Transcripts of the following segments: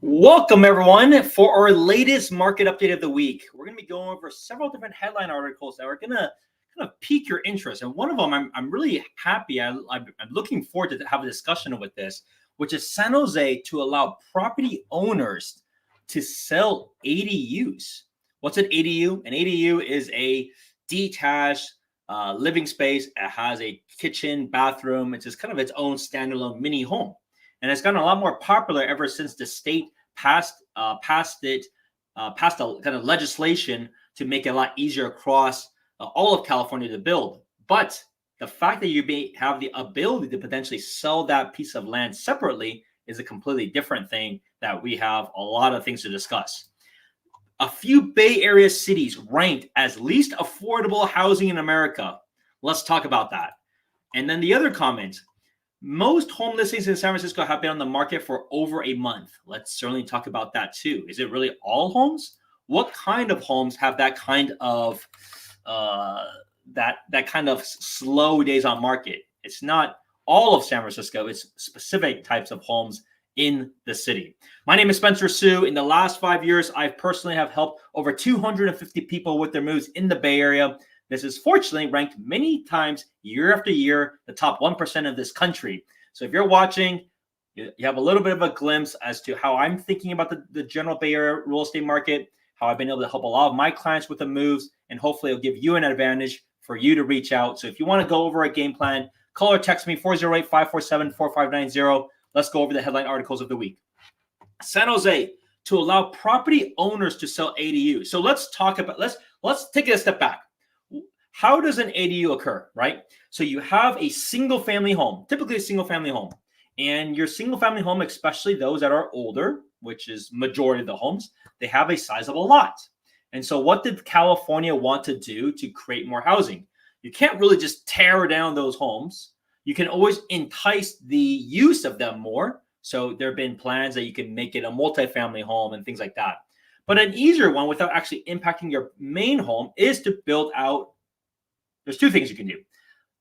Welcome, everyone, for our latest market update of the week. We're going to be going over several different headline articles that are going to kind of pique your interest. And one of them, I'm really happy. I'm looking forward to have a discussion with this, which is San Jose to allow property owners to sell ADUs. What's an ADU? An ADU is a detached living space. It has a kitchen, bathroom. It's just kind of its own standalone mini home. And it's gotten a lot more popular ever since the state passed a kind of legislation to make it a lot easier across all of California to build. But the fact that you may have the ability to potentially sell that piece of land separately is a completely different thing that we have a lot of things to discuss. A few Bay Area cities ranked as least affordable housing in America. Let's talk about that. And then the other comment. Most home listings in San Francisco have been on the market for over a month. Let's certainly talk about that too. Is it really all homes? What kind of homes have that kind of that kind of slow days on market? It's not all of San Francisco. It's specific types of homes in the city. My name is Spencer Hsu. In the last 5 years, I personally have helped over 250 people with their moves in the Bay Area. This is fortunately ranked many times year after year, the top 1% of this country. So if you're watching, you have a little bit of a glimpse as to how I'm thinking about the general Bay Area real estate market, how I've been able to help a lot of my clients with the moves, and hopefully it'll give you an advantage for you to reach out. So if you want to go over a game plan, call or text me 408-547-4590. Let's go over the headline articles of the week. San Jose to allow property owners to sell ADUs. So let's take it a step back. How does an ADU occur, right? So you have a single family home, typically a single family home, and your single family home, especially those that are older, which is majority of the homes, they have a sizable lot. And so what did California want to do to create more housing? You can't really just tear down those homes. You can always entice the use of them more. So there have been plans that you can make it a multifamily home and things like that. But an easier one without actually impacting your main home is to build out. There's two things you can do.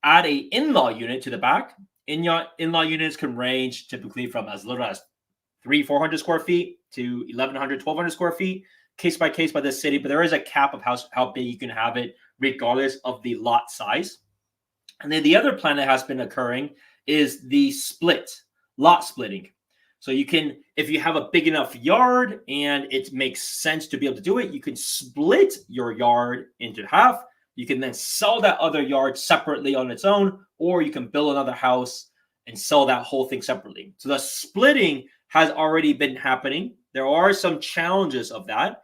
Add a in-law unit to the back. In-law units can range typically from as little as 300-400 square feet to 1,100-1,200 square feet, case by case by the city. But there is a cap of how big you can have it regardless of the lot size. And then the other plan that has been occurring is the lot splitting. So you can, if you have a big enough yard and it makes sense to be able to do it, you can split your yard into half. You can then sell that other yard separately on its own, or you can build another house and sell that whole thing separately. So the splitting has already been happening. There are some challenges of that,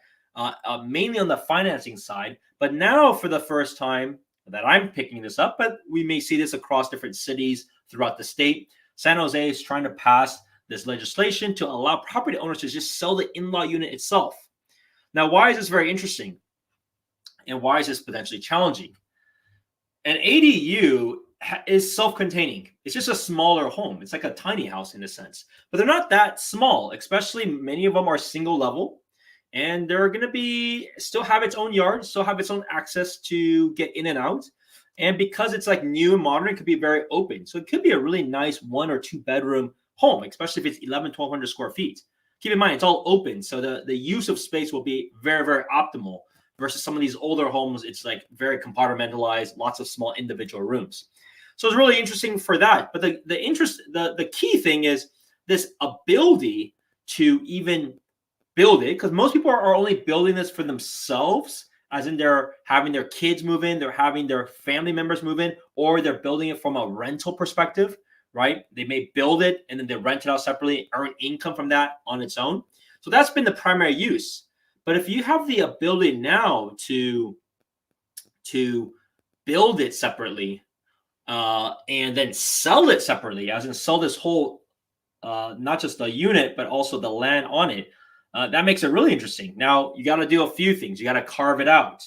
mainly on the financing side. But now for the first time that I'm picking this up, but we may see this across different cities throughout the state, San Jose is trying to pass this legislation to allow property owners to just sell the in-law unit itself. Now, why is this very interesting? And why is this potentially challenging? An ADU is self-containing. It's just a smaller home. It's like a tiny house in a sense, but they're not that small, especially many of them are single level, and they're going to still have its own yard, still have its own access to get in and out. And because it's like new and modern, it could be very open. So it could be a really nice 1 or 2 bedroom home, especially if it's 1,100-1,200 square feet. Keep in mind, it's all open. So the use of space will be very, very optimal. Versus some of these older homes, it's like very compartmentalized, lots of small individual rooms. So it's really interesting for that. But the key thing is this ability to even build it, because most people are only building this for themselves, as in they're having their kids move in, they're having their family members move in, or they're building it from a rental perspective, right? They may build it and then they rent it out separately, earn income from that on its own. So that's been the primary use. But if you have the ability now to build it separately and then sell it separately, as in sell this whole, not just the unit, but also the land on it, that makes it really interesting. Now, you got to do a few things. You got to carve it out.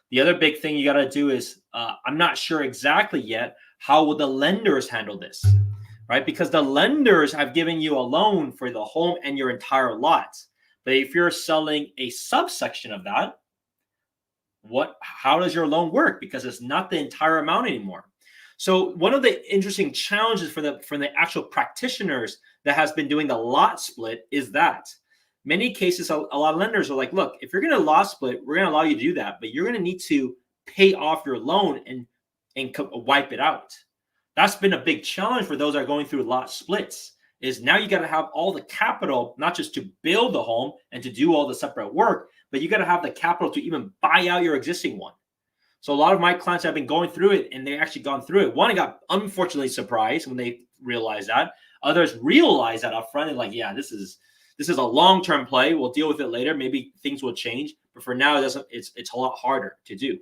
The other big thing you got to do is, I'm not sure exactly yet, how will the lenders handle this, right? Because the lenders have given you a loan for the home and your entire lot. But if you're selling a subsection of that, how does your loan work? Because it's not the entire amount anymore. So one of the interesting challenges for the actual practitioners that has been doing the lot split is that many cases, a lot of lenders are like, look, if you're going to lot split, we're going to allow you to do that, but you're going to need to pay off your loan and wipe it out. That's been a big challenge for those that are going through lot splits, is now you got to have all the capital, not just to build the home and to do all the separate work, but you got to have the capital to even buy out your existing one. So a lot of my clients have been going through it, and they actually gone through it. One got unfortunately surprised when they realized that. Others realized that up front and like, yeah, this is a long-term play. We'll deal with it later. Maybe things will change, but for now, it's a lot harder to do.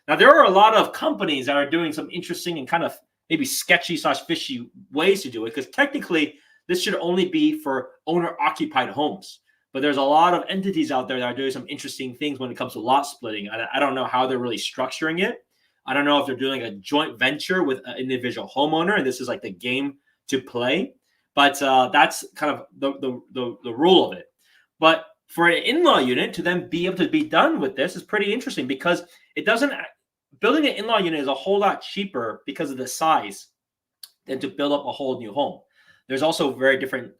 Now, there are a lot of companies that are doing some interesting and kind of maybe sketchy/fishy ways to do it, because technically this should only be for owner-occupied homes. But there's a lot of entities out there that are doing some interesting things when it comes to lot splitting. I don't know how they're really structuring it. I don't know if they're doing a joint venture with an individual homeowner, and this is like the game to play. But that's kind of the rule of it. But for an in-law unit to then be able to be done with this is pretty interesting, because building an in-law unit is a whole lot cheaper because of the size than to build up a whole new home. There's also very different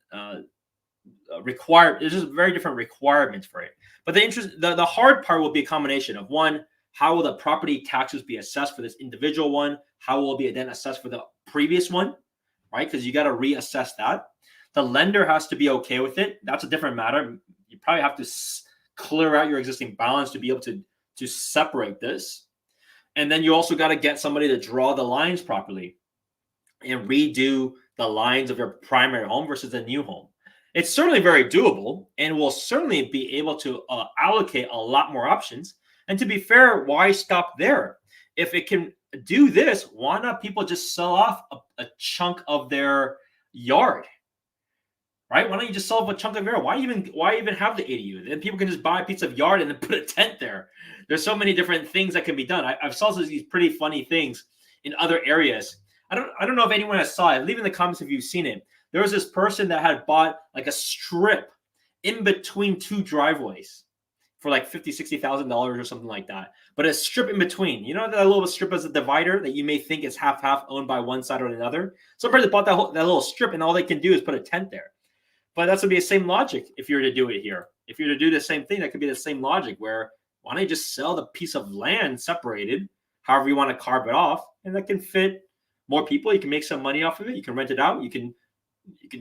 there's just very different requirements for it. But the hard part will be a combination of, one, how will the property taxes be assessed for this individual one? How will it be then assessed for the previous one, right? Because you got to reassess that. The lender has to be okay with it. That's a different matter. You probably have to clear out your existing balance to be able to separate this. And then you also got to get somebody to draw the lines properly and redo the lines of your primary home versus a new home. It's certainly very doable, and will certainly be able to allocate a lot more options. And to be fair, why stop there? If it can do this, why not people just sell off a chunk of their yard, right? Why don't you just sell off a chunk of your yard? Why even have the ADU? Then people can just buy a piece of yard and then put a tent there. There's so many different things that can be done. I've saw these pretty funny things in other areas. I don't know if anyone has saw it. Leave in the comments if you've seen it. There was this person that had bought like a strip in between two driveways for like $50,000-$60,000 or something like that. But a strip in between. You know that little strip as a divider that you may think is half owned by one side or another? Some person bought that little strip, and all they can do is put a tent there. But that's going to be the same logic if you were to do it here. If you were to do the same thing, that could be the same logic, where why don't you just sell the piece of land separated, however you want to carve it off, and that can fit more people. You can make some money off of it. You can rent it out. You can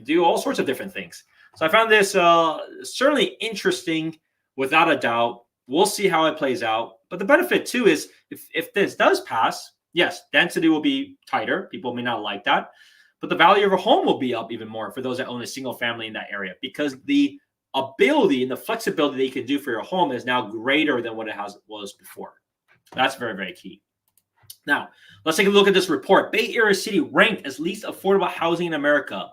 do all sorts of different things. So I found this certainly interesting, without a doubt. We'll see how it plays out. But the benefit too is if this does pass, yes, density will be tighter. People may not like that, but the value of a home will be up even more for those that own a single family in that area, because the ability and the flexibility that you can do for your home is now greater than what it was before. That's very, very key. Now, let's take a look at this report. Bay Area City ranked as least affordable housing in America.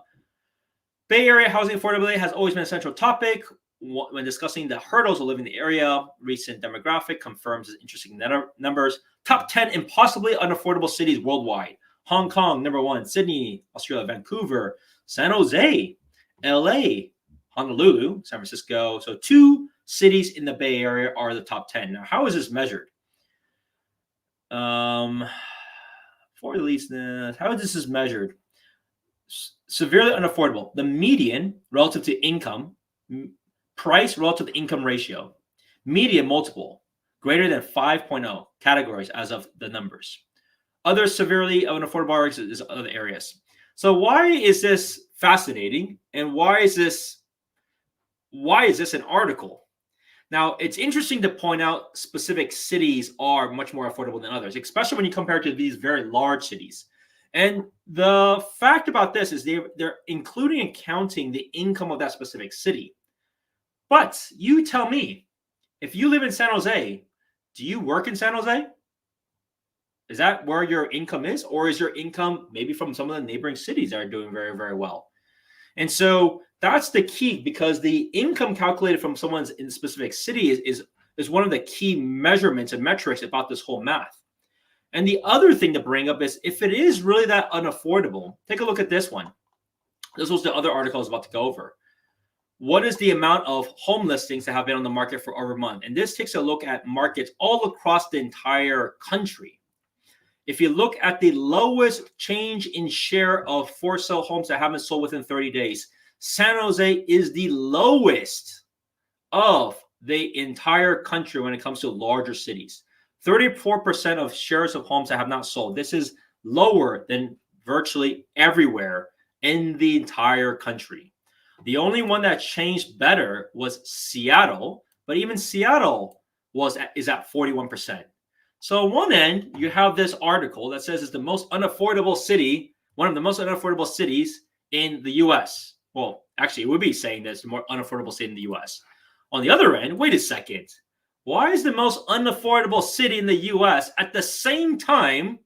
Bay Area housing affordability has always been a central topic when discussing the hurdles of living in the area. Recent demographic confirms its interesting numbers. Top 10 impossibly unaffordable cities worldwide. Hong Kong, number 1. Sydney, Australia. Vancouver. San Jose. LA. Honolulu. San Francisco. So 2 cities in the Bay Area are the top 10. Now, how is this measured? For the least, how is this measured? Severely unaffordable. The median relative to income, price relative to income ratio, median multiple greater than 5.0 categories as of the numbers. Other severely unaffordable areas is other areas. So why is this fascinating, and why is this an article? Now, it's interesting to point out specific cities are much more affordable than others, especially when you compare to these very large cities. And the fact about this is they're including and counting the income of that specific city. But you tell me, if you live in San Jose, do you work in San Jose? Is that where your income is? Or is your income maybe from some of the neighboring cities that are doing very, very well? And so that's the key, because the income calculated from someone's in a specific city is one of the key measurements and metrics about this whole math. And the other thing to bring up is, if it is really that unaffordable, take a look at this one. This was the other article I was about to go over. What is the amount of home listings that have been on the market for over a month? And this takes a look at markets all across the entire country. If you look at the lowest change in share of for sale homes that haven't sold within 30 days, San Jose is the lowest of the entire country when it comes to larger cities. 34% of shares of homes that have not sold. This is lower than virtually everywhere in the entire country. The only one that changed better was Seattle, but even Seattle is at 41%. So on one end, you have this article that says it's the most unaffordable city, one of the most unaffordable cities in the US. Well, actually, it would be saying that it's the more unaffordable city in the US. On the other end, wait a second. Why is the most unaffordable city in the US at the same time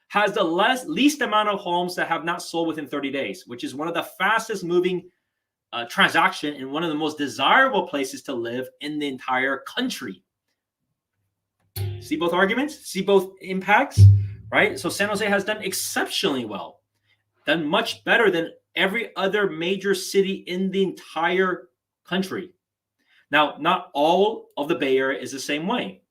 has the least amount of homes that have not sold within 30 days, which is one of the fastest moving transaction in one of the most desirable places to live in the entire country? See both arguments? See both impacts, right? So San Jose has done exceptionally well, done much better than every other major city in the entire country. Now, not all of the Bay Area is the same way.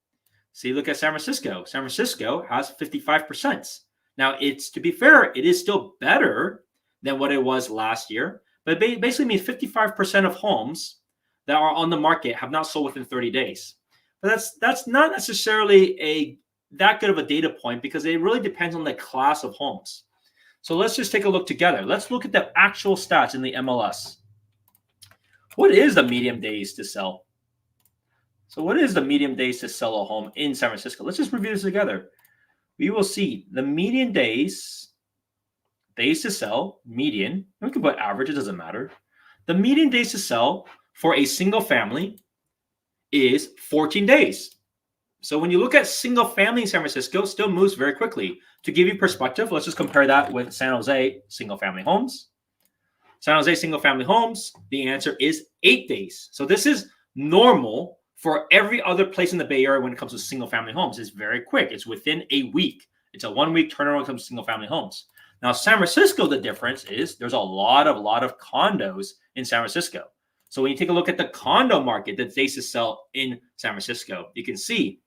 See, look at San Francisco. San Francisco has 55%. Now, to be fair, it is still better than what it was last year, but it basically means 55% of homes that are on the market have not sold within 30 days. But that's not necessarily that good of a data point because it really depends on the class of homes. So let's just take a look together. Let's look at the actual stats in the MLS. What is the median days to sell? So what is the median days to sell a home in San Francisco? Let's just review this together. We will see the median days to sell, median. We can put average, it doesn't matter. The median days to sell for a single family is 14 days. So when you look at single family in San Francisco, it still moves very quickly. To give you perspective, let's just compare that with San Jose single family homes. San Jose single family homes, the answer is 8 days. So this is normal for every other place in the Bay Area when it comes to single family homes. It's very quick. It's within a week. It's a 1 week turnaround when it comes to single family homes. Now, San Francisco, the difference is there's a lot of condos in San Francisco. So when you take a look at the condo market, the days to sell in San Francisco, you can see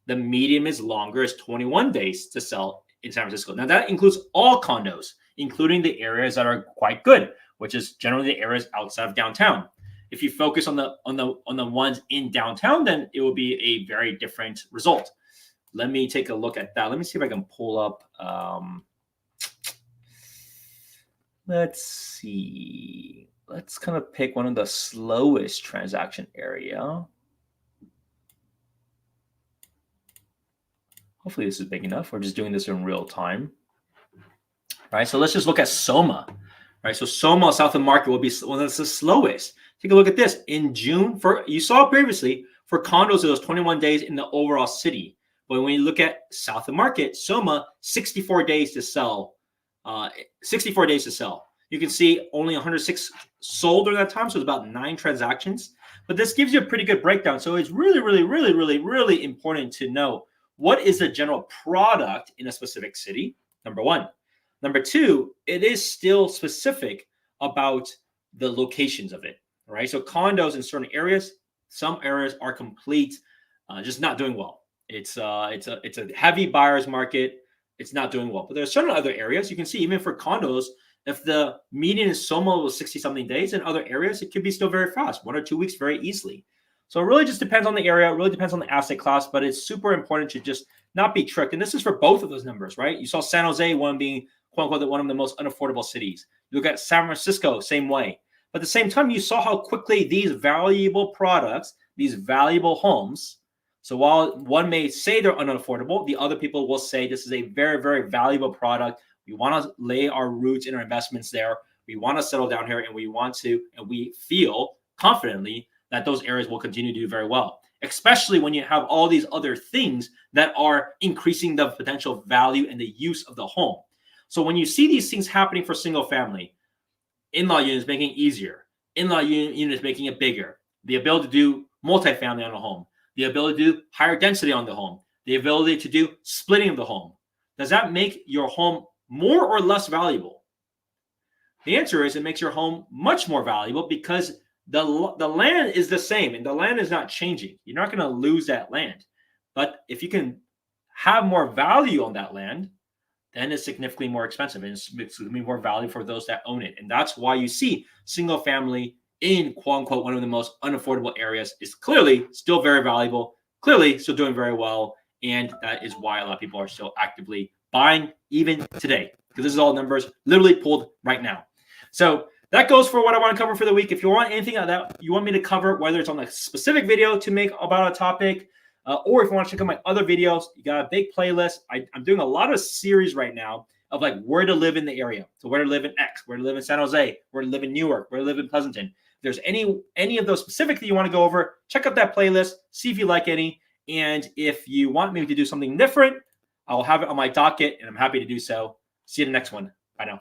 the median is longer, is 21 days to sell in San Francisco. Now that includes all condos, including the areas that are quite good, which is generally the areas outside of downtown. If you focus on the ones in downtown, then it will be a very different result. Let me take a look at that. Let me see if I can pull up. Let's see. Let's kind of pick one of the slowest transaction area. Hopefully this is big enough. We're just doing this in real time. Right, so let's just look at Soma. Right, so Soma, South of Market, will be one that's the slowest. Take a look at this. In June, you saw previously, for condos, it was 21 days in the overall city. But when you look at South of Market, Soma, 64 days to sell. 64 days to sell. You can see only 106 sold during that time, so it's about 9 transactions. But this gives you a pretty good breakdown. So it's really important to know what is the general product in a specific city, number one. Number two, it is still specific about the locations of it, right? So condos in certain areas, some areas are just not doing well. It's a heavy buyer's market. It's not doing well. But there are certain other areas you can see, even for condos, if the median in Soma was 60-something days, in other areas, it could be still very fast, 1 or 2 weeks very easily. So it really just depends on the area. It really depends on the asset class, but it's super important to just not be tricked. And this is for both of those numbers, right? You saw San Jose, one being, quote unquote, one of the most unaffordable cities. You look at San Francisco, same way. But at the same time, you saw how quickly these valuable products, these valuable homes, so while one may say they're unaffordable, the other people will say this is a very, very valuable product. We want to lay our roots in our investments there. We want to settle down here, and we feel confidently that those areas will continue to do very well, especially when you have all these other things that are increasing the potential value and the use of the home. So when you see these things happening for single family, in-law units making it easier, in-law units making it bigger, the ability to do multifamily on a home, the ability to do higher density on the home, the ability to do splitting of the home. Does that make your home more or less valuable? The answer is it makes your home much more valuable because the land is the same and the land is not changing. You're not going to lose that land. But if you can have more value on that land, then it's significantly more expensive and it's going to be more value for those that own it. And that's why you see single family in quote unquote one of the most unaffordable areas is clearly still very valuable, clearly still doing very well. And that is why a lot of people are still actively buying even today, because this is all numbers literally pulled right now. So that goes for what I want to cover for the week. If you want anything that you want me to cover, whether it's on a specific video to make about a topic, or if you want to check out my other videos, you got a big playlist. I'm doing a lot of series right now of like where to live in the area. So where to live in X, where to live in San Jose, where to live in Newark, where to live in Pleasanton. If there's any of those specific that you want to go over, check out that playlist, see if you like any. And if you want me to do something different, I'll have it on my docket, and I'm happy to do so. See you in the next one. Bye now.